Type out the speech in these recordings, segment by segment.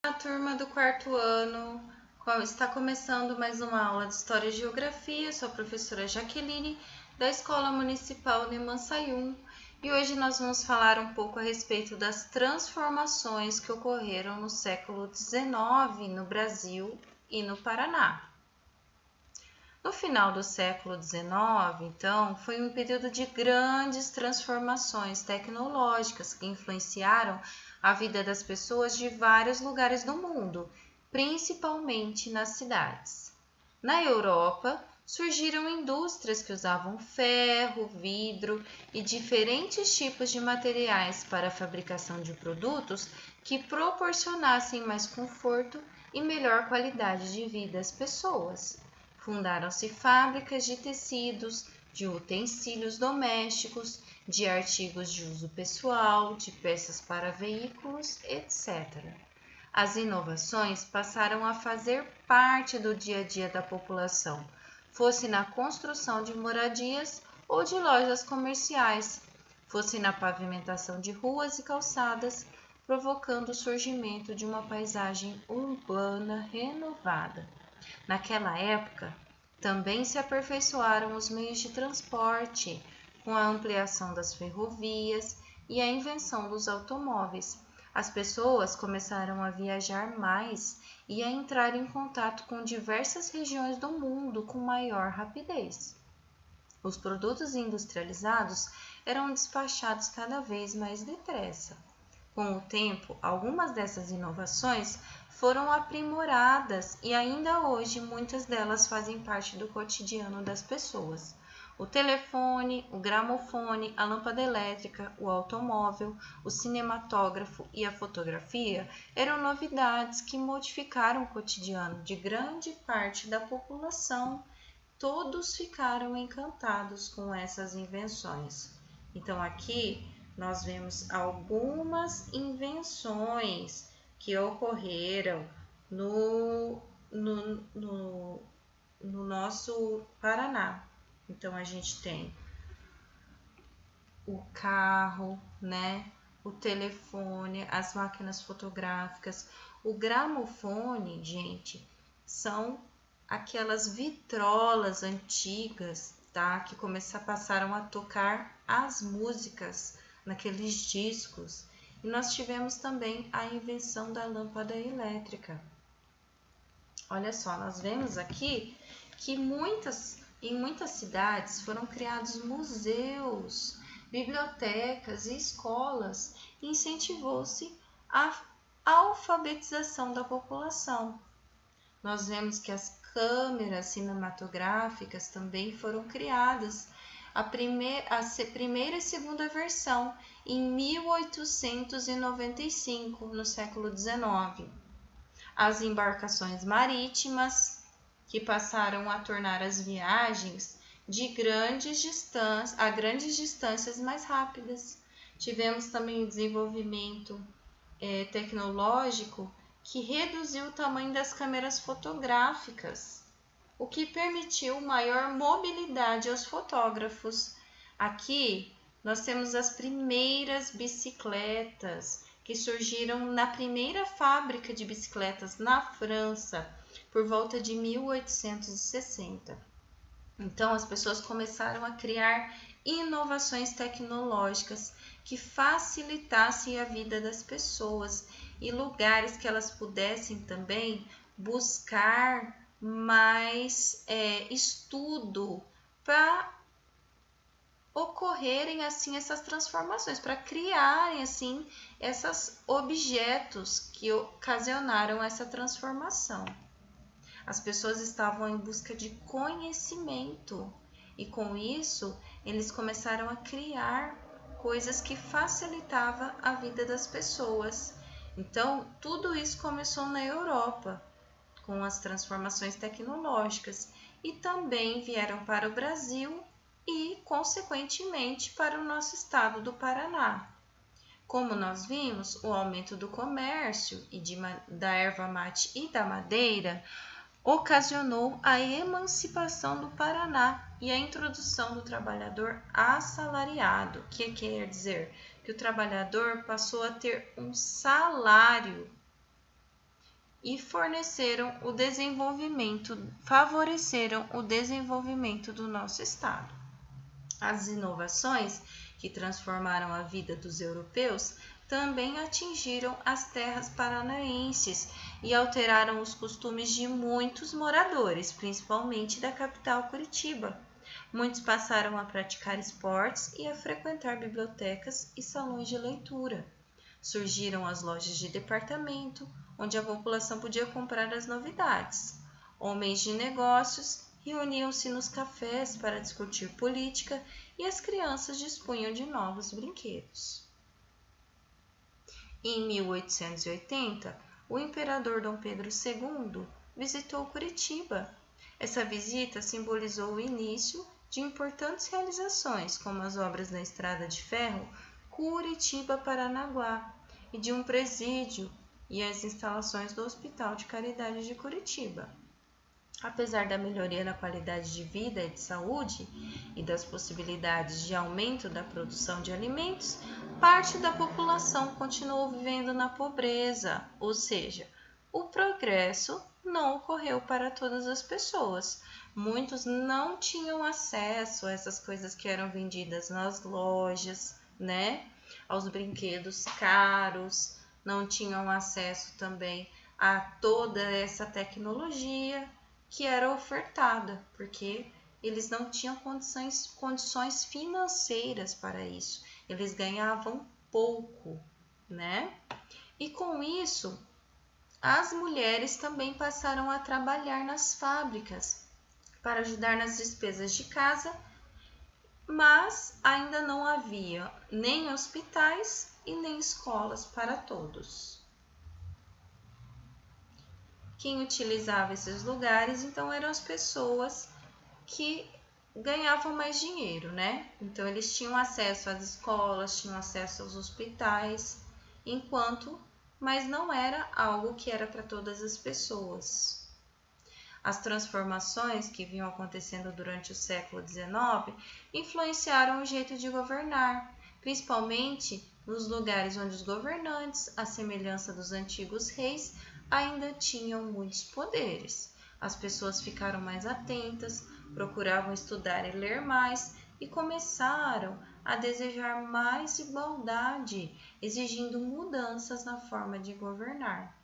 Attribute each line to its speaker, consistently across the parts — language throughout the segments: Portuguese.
Speaker 1: A turma do quarto ano está começando mais uma aula de História e Geografia. Eu sou a professora Jaqueline, da Escola Municipal Limansayum, e hoje nós vamos falar um pouco a respeito das transformações que ocorreram no século XIX no Brasil e no Paraná. No final do século XIX, então, foi um período de grandes transformações tecnológicas que influenciaram a vida das pessoas de vários lugares do mundo, principalmente nas cidades. Na Europa, surgiram indústrias que usavam ferro, vidro e diferentes tipos de materiais para a fabricação de produtos que proporcionassem mais conforto e melhor qualidade de vida às pessoas. Fundaram-se fábricas de tecidos, de utensílios domésticos, de artigos de uso pessoal, de peças para veículos, etc. As inovações passaram a fazer parte do dia a dia da população, fosse na construção de moradias ou de lojas comerciais, fosse na pavimentação de ruas e calçadas, provocando o surgimento de uma paisagem urbana renovada. Naquela época, também se aperfeiçoaram os meios de transporte, com a ampliação das ferrovias e a invenção dos automóveis. As pessoas começaram a viajar mais e a entrar em contato com diversas regiões do mundo com maior rapidez. Os produtos industrializados eram despachados cada vez mais depressa. Com o tempo, algumas dessas inovações foram aprimoradas e ainda hoje muitas delas fazem parte do cotidiano das pessoas. O telefone, o gramofone, a lâmpada elétrica, o automóvel, o cinematógrafo e a fotografia eram novidades que modificaram o cotidiano de grande parte da população. Todos ficaram encantados com essas invenções. Então aqui nós vemos algumas invenções que ocorreram no nosso Paraná. Então a gente tem o carro, né? O telefone, as máquinas fotográficas, o gramofone, gente, são aquelas vitrolas antigas, tá? Que passaram a tocar as músicas naqueles discos. E nós tivemos também a invenção da lâmpada elétrica. Olha só, nós vemos aqui que em muitas cidades foram criados museus, bibliotecas e escolas, e incentivou-se a alfabetização da população. Nós vemos que as câmeras cinematográficas também foram criadas, a primeira e segunda versão em 1895, no século XIX. As embarcações marítimas, que passaram a tornar as viagens de grandes distâncias mais rápidas. Tivemos também o desenvolvimento tecnológico que reduziu o tamanho das câmeras fotográficas, o que permitiu maior mobilidade aos fotógrafos. Aqui nós temos as primeiras bicicletas que surgiram na primeira fábrica de bicicletas na França, por volta de 1860. Então as pessoas começaram a criar inovações tecnológicas que facilitassem a vida das pessoas e lugares que elas pudessem também buscar mais estudo para ocorrerem assim essas transformações, para criarem assim esses objetos que ocasionaram essa transformação. As pessoas estavam em busca de conhecimento e com isso eles começaram a criar coisas que facilitavam a vida das pessoas. Então, tudo isso começou na Europa, com as transformações tecnológicas, e também vieram para o Brasil e, consequentemente, para o nosso estado do Paraná. Como nós vimos, o aumento do comércio e da erva mate e da madeira ocasionou a emancipação do Paraná e a introdução do trabalhador assalariado, que quer dizer que o trabalhador passou a ter um salário e favoreceram o desenvolvimento do nosso estado. As inovações que transformaram a vida dos europeus também atingiram as terras paranaenses e alteraram os costumes de muitos moradores, principalmente da capital Curitiba. Muitos passaram a praticar esportes e a frequentar bibliotecas e salões de leitura. Surgiram as lojas de departamento, onde a população podia comprar as novidades. Homens de negócios reuniam-se nos cafés para discutir política e as crianças dispunham de novos brinquedos. Em 1880, o imperador Dom Pedro II visitou Curitiba. Essa visita simbolizou o início de importantes realizações, como as obras da Estrada de Ferro Curitiba-Paranaguá e de um presídio e as instalações do Hospital de Caridade de Curitiba. Apesar da melhoria na qualidade de vida e de saúde e das possibilidades de aumento da produção de alimentos, parte da população continuou vivendo na pobreza, ou seja, o progresso não ocorreu para todas as pessoas. Muitos não tinham acesso a essas coisas que eram vendidas nas lojas, né? Aos brinquedos caros, não tinham acesso também a toda essa tecnologia que era ofertada, porque eles não tinham condições financeiras para isso. Eles ganhavam pouco, né? E com isso, as mulheres também passaram a trabalhar nas fábricas para ajudar nas despesas de casa, mas ainda não havia nem hospitais e nem escolas para todos. Quem utilizava esses lugares, então, eram as pessoas que ganhavam mais dinheiro, né? Então, eles tinham acesso às escolas, tinham acesso aos hospitais, mas não era algo que era para todas as pessoas. As transformações que vinham acontecendo durante o século XIX influenciaram o jeito de governar, principalmente nos lugares onde os governantes, à semelhança dos antigos reis, ainda tinham muitos poderes. As pessoas ficaram mais atentas, procuravam estudar e ler mais e começaram a desejar mais igualdade, exigindo mudanças na forma de governar.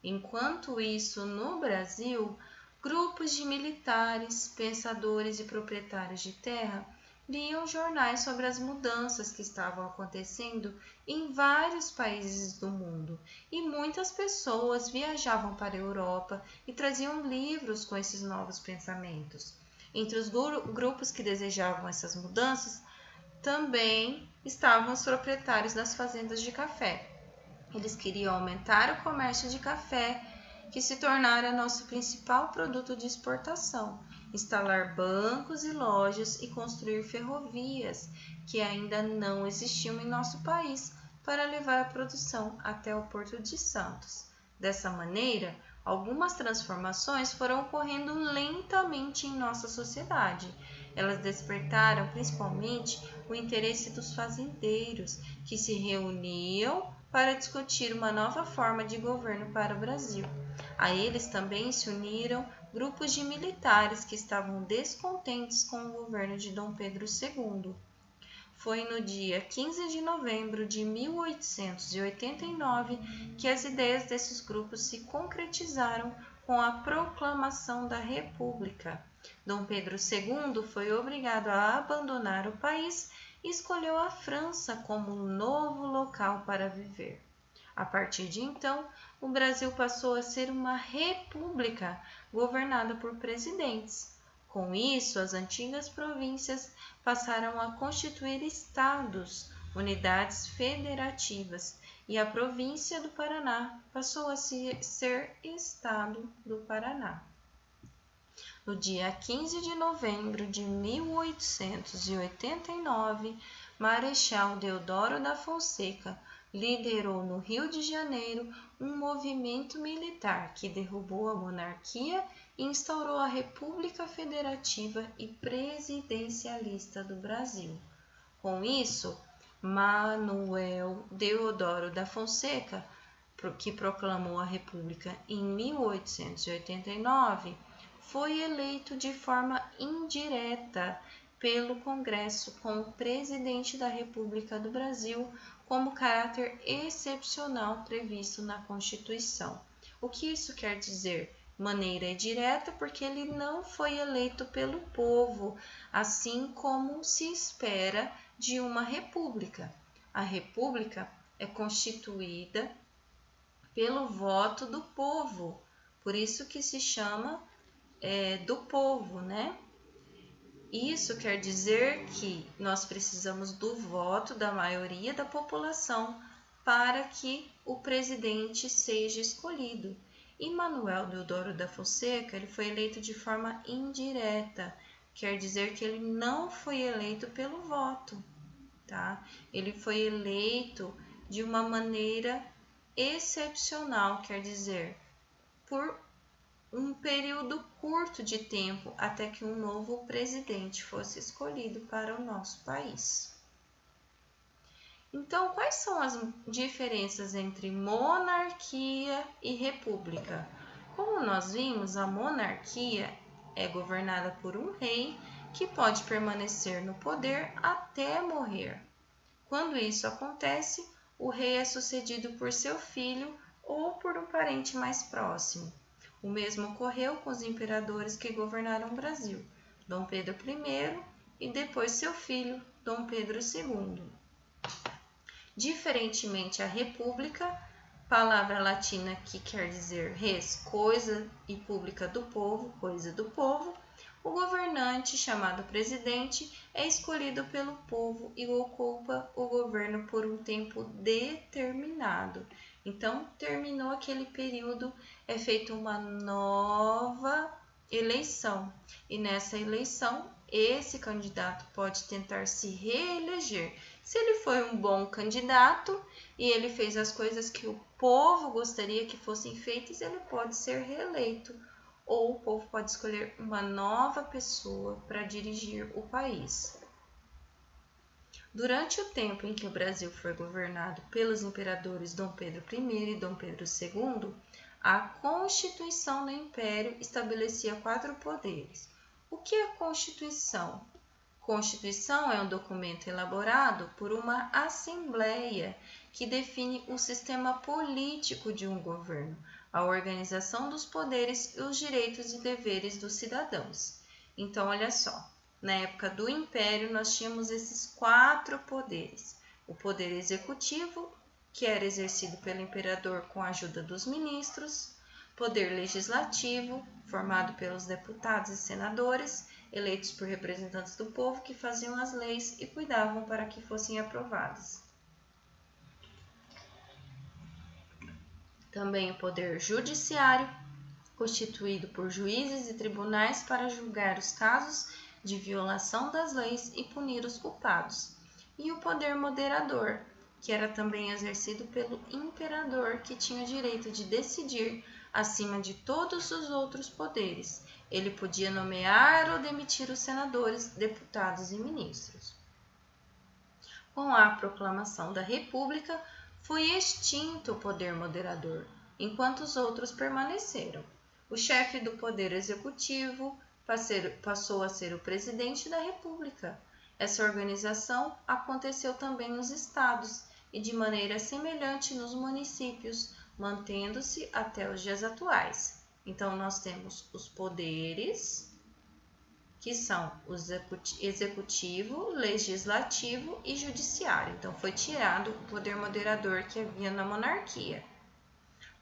Speaker 1: Enquanto isso, no Brasil, grupos de militares, pensadores e proprietários de terra liam jornais sobre as mudanças que estavam acontecendo em vários países do mundo, e muitas pessoas viajavam para a Europa e traziam livros com esses novos pensamentos. Entre os grupos que desejavam essas mudanças também estavam os proprietários das fazendas de café. Eles queriam aumentar o comércio de café, que se tornara nosso principal produto de exportação, instalar bancos e lojas e construir ferrovias, que ainda não existiam em nosso país, para levar a produção até o Porto de Santos. Dessa maneira, algumas transformações foram ocorrendo lentamente em nossa sociedade. Elas despertaram principalmente o interesse dos fazendeiros, que se reuniam para discutir uma nova forma de governo para o Brasil. A eles também se uniram grupos de militares que estavam descontentes com o governo de Dom Pedro II. Foi no dia 15 de novembro de 1889 que as ideias desses grupos se concretizaram com a proclamação da República. Dom Pedro II foi obrigado a abandonar o país e escolheu a França como um novo local para viver. A partir de então, o Brasil passou a ser uma república governada por presidentes. Com isso, as antigas províncias passaram a constituir estados, unidades federativas, e a província do Paraná passou a ser estado do Paraná. No dia 15 de novembro de 1889, Marechal Deodoro da Fonseca liderou no Rio de Janeiro um movimento militar que derrubou a monarquia e instaurou a República Federativa e Presidencialista do Brasil. Com isso, Manuel Deodoro da Fonseca que proclamou a República em 1889, foi eleito de forma indireta pelo Congresso como presidente da República do Brasil, como caráter excepcional previsto na Constituição. O que isso quer dizer? Maneira direta, porque ele não foi eleito pelo povo, assim como se espera de uma república. A república é constituída pelo voto do povo, por isso que se chama do povo, né? Isso quer dizer que nós precisamos do voto da maioria da população para que o presidente seja escolhido. E Manuel Deodoro da Fonseca, ele foi eleito de forma indireta, quer dizer que ele não foi eleito pelo voto, tá? Ele foi eleito de uma maneira excepcional, quer dizer, por um período curto de tempo até que um novo presidente fosse escolhido para o nosso país. Então, quais são as diferenças entre monarquia e república? Como nós vimos, a monarquia é governada por um rei que pode permanecer no poder até morrer. Quando isso acontece, o rei é sucedido por seu filho ou por um parente mais próximo. O mesmo ocorreu com os imperadores que governaram o Brasil, Dom Pedro I e depois seu filho, Dom Pedro II. Diferentemente à república, palavra latina que quer dizer res, coisa, e pública do povo, coisa do povo, o governante, chamado presidente, é escolhido pelo povo e ocupa o governo por um tempo determinado. Então, terminou aquele período, é feita uma nova eleição. E nessa eleição, esse candidato pode tentar se reeleger. Se ele foi um bom candidato e ele fez as coisas que o povo gostaria que fossem feitas, ele pode ser reeleito. Ou o povo pode escolher uma nova pessoa para dirigir o país. Durante o tempo em que o Brasil foi governado pelos imperadores Dom Pedro I e Dom Pedro II, a Constituição do Império estabelecia 4 poderes. O que é Constituição? Constituição é um documento elaborado por uma assembleia que define o sistema político de um governo, a organização dos poderes e os direitos e deveres dos cidadãos. Então, olha só, na época do Império nós tínhamos esses 4 poderes. O poder executivo, que era exercido pelo imperador com a ajuda dos ministros, poder legislativo, formado pelos deputados e senadores, eleitos por representantes do povo que faziam as leis e cuidavam para que fossem aprovadas. Também o poder judiciário, constituído por juízes e tribunais para julgar os casos de violação das leis e punir os culpados. E o poder moderador, que era também exercido pelo imperador, que tinha o direito de decidir acima de todos os outros poderes. Ele podia nomear ou demitir os senadores, deputados e ministros. Com a proclamação da República, foi extinto o poder moderador, enquanto os outros permaneceram. O chefe do poder executivo passou a ser o presidente da República. Essa organização aconteceu também nos estados e de maneira semelhante nos municípios, mantendo-se até os dias atuais. Então, nós temos os poderes, que são o executivo, legislativo e judiciário. Então, foi tirado o poder moderador que havia na monarquia.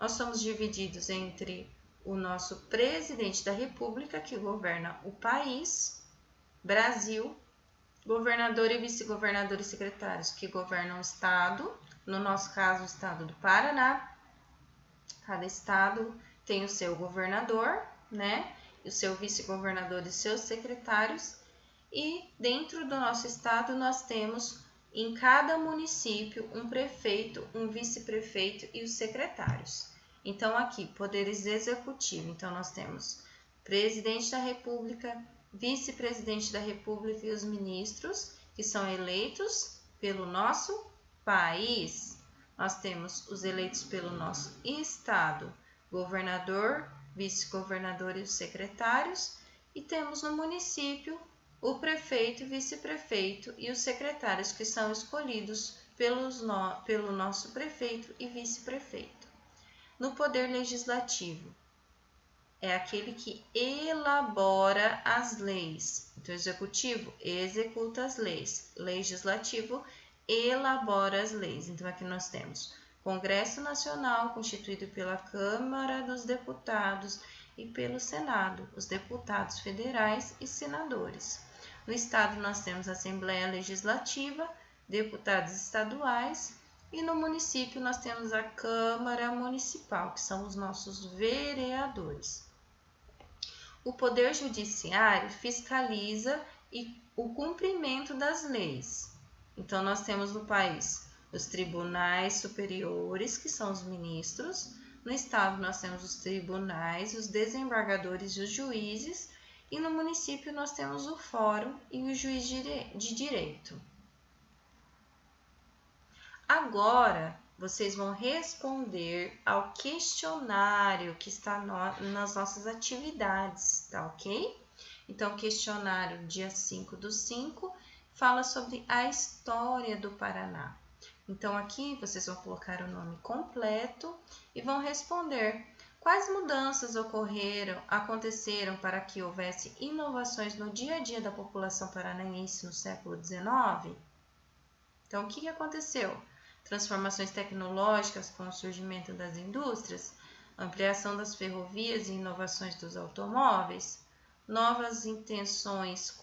Speaker 1: Nós somos divididos entre o nosso presidente da República, que governa o país, Brasil, governador e vice-governador e secretários, que governam o estado, no nosso caso, o estado do Paraná. Cada estado tem o seu governador, né? O seu vice-governador e seus secretários. E dentro do nosso estado nós temos em cada município um prefeito, um vice-prefeito e os secretários. Então aqui, poderes executivos. Então nós temos presidente da República, vice-presidente da República e os ministros, que são eleitos pelo nosso país. nós temos os eleitos pelo nosso estado, governador, vice-governador e os secretários, e temos no município o prefeito, vice-prefeito e os secretários que são escolhidos pelo nosso prefeito e vice-prefeito. No poder legislativo, é aquele que elabora as leis. Então, o executivo executa as leis, legislativo elabora as leis. Então, aqui nós temos Congresso Nacional, constituído pela Câmara dos Deputados e pelo Senado, os deputados federais e senadores. No estado, nós temos a Assembleia Legislativa, deputados estaduais, e no município nós temos a Câmara Municipal, que são os nossos vereadores. O Poder Judiciário fiscaliza o cumprimento das leis. Então, nós temos no país os tribunais superiores, que são os ministros. No estado, nós temos os tribunais, os desembargadores e os juízes. E no município, nós temos o fórum e o juiz de direito. Agora, vocês vão responder ao questionário que está nas nossas atividades, tá ok? Então, o questionário dia 5/5 fala sobre a história do Paraná. Então, aqui vocês vão colocar o nome completo e vão responder quais mudanças aconteceram para que houvesse inovações no dia a dia da população paranaense no século XIX. Então, o que aconteceu? Transformações tecnológicas com o surgimento das indústrias, ampliação das ferrovias e inovações dos automóveis, novas invenções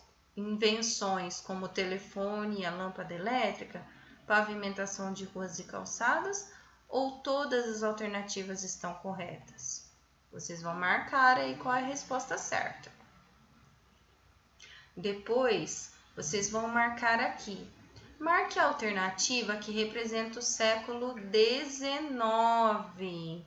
Speaker 1: como o telefone e a lâmpada elétrica, pavimentação de ruas e calçadas, ou todas as alternativas estão corretas? Vocês vão marcar aí qual é a resposta certa. Depois, vocês vão marcar aqui. Marque a alternativa que representa o século XIX.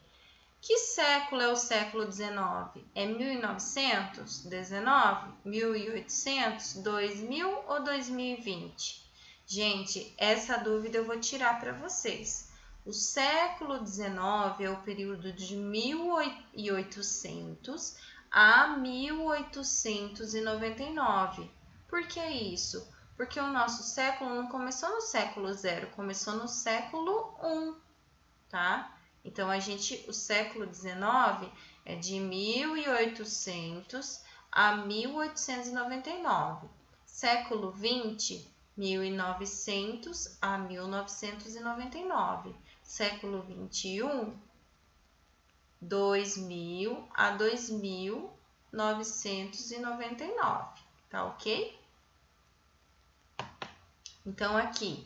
Speaker 1: Que século é o século XIX? É 1900, 19, 1800, 2000 ou 2020? Gente, essa dúvida eu vou tirar para vocês. O século XIX é o período de 1800 a 1899. Por que isso? Porque o nosso século não começou no século 0, começou no século 1, tá? Então, o século XIX é de 1800 a 1899. Século 20, 1900 a 1999. Século 21, 2000 a 2999, tá ok? Então, aqui,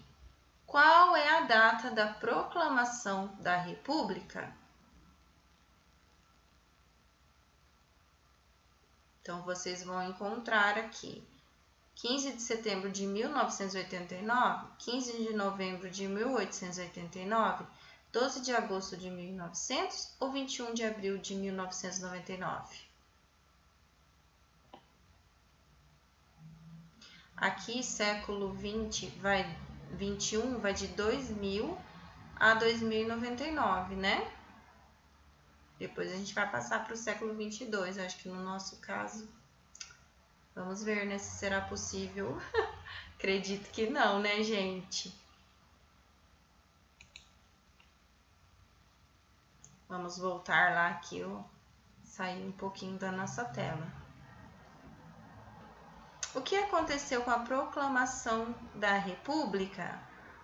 Speaker 1: qual é a data da proclamação da República? Então, vocês vão encontrar aqui 15 de setembro de 1989, 15 de novembro de 1889, 12 de agosto de 1900 ou 21 de abril de 1999? Aqui, século 21 vai de 2000 a 2099, né? Depois a gente vai passar para o século 22, acho que no nosso caso. Vamos ver, né, se será possível. Acredito que não, né, gente? Vamos voltar lá aqui, sair um pouquinho da nossa tela. O que aconteceu com a proclamação da República?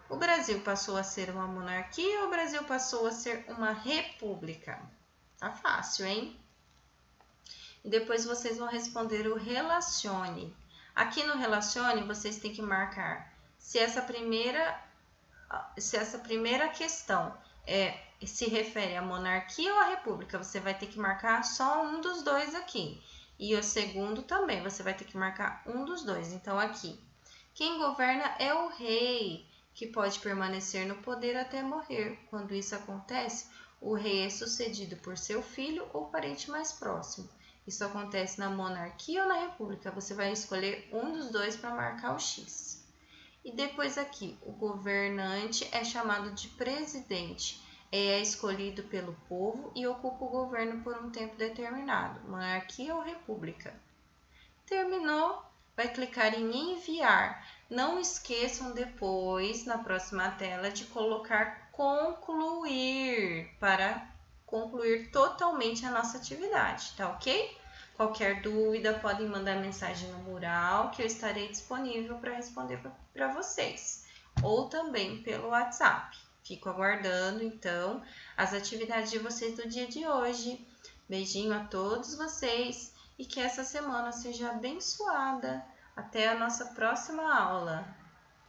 Speaker 1: O Brasil passou a ser uma monarquia ou o Brasil passou a ser uma república? Tá fácil, hein? E depois vocês vão responder o relacione. Aqui no relacione, vocês têm que marcar se essa primeira questão se refere à monarquia ou à república. Você vai ter que marcar só um dos dois aqui. E o segundo também, você vai ter que marcar um dos dois. Então, aqui, quem governa é o rei, que pode permanecer no poder até morrer. Quando isso acontece, o rei é sucedido por seu filho ou parente mais próximo. Isso acontece na monarquia ou na república. Você vai escolher um dos dois para marcar o X. E depois aqui, o governante é chamado de presidente. É escolhido pelo povo e ocupa o governo por um tempo determinado, monarquia ou república. Terminou? Vai clicar em enviar. Não esqueçam depois, na próxima tela, de colocar concluir para concluir totalmente a nossa atividade, tá ok? Qualquer dúvida, podem mandar mensagem no mural que eu estarei disponível para responder para vocês, ou também pelo WhatsApp. Fico aguardando, então, as atividades de vocês do dia de hoje. Beijinho a todos vocês e que essa semana seja abençoada. Até a nossa próxima aula.